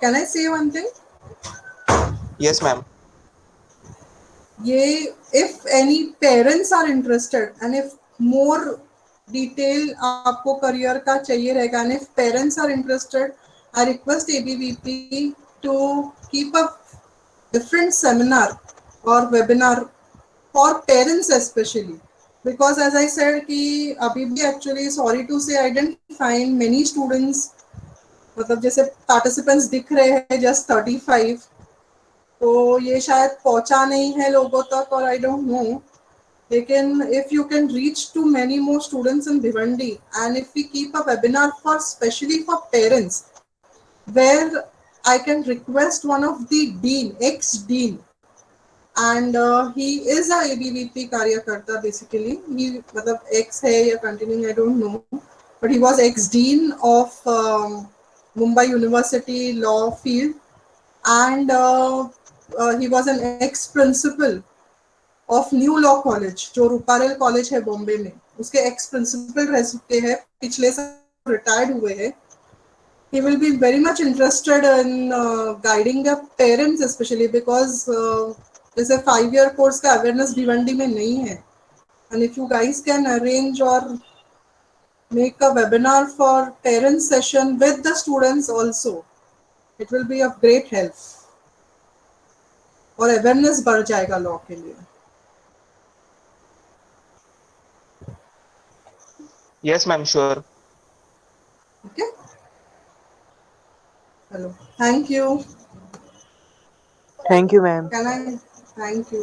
B: can I say one thing?
A: Yes ma'am.
B: ये if any parents are interested and if more detail आपको career का चाहिए रहेगा and if parents are interested, I request ABVP to keep a different seminar or webinar for parents especially, because as I said कि अभी भी actually sorry to say I didn't find many students, मतलब जैसे participants दिख रहे हैं just 35, तो ये शायद पहुंचा नहीं है लोगों तक और आई डोंट नो, लेकिन if you can reach to many more students in Bhiwandi and if we keep a webinar for specially for parents where I can request one of the dean, ex dean, and he is a ABVP कार्यकर्ता basically, he मतलब ex है या continuing I don't know, but he was ex dean of Mumbai University law field, and he was an ex principal of New Law College जो Ruparel college है बॉम्बे में, उसके ex principal रह चुके हैं, पिछले साल रिटायर्ड हुए हैं। He will be very much interested in guiding the parents especially because जैसे 5 year course का awareness भिवंडी में नहीं है, and if you guys can arrange or make a webinar for parent session with the students also, it will be of great help और awareness बढ़ जाएगा law के लिए।
A: Yes ma'am, sure.
B: Okay, hello, thank you,
C: Thank you, ma'am.
B: can I thank you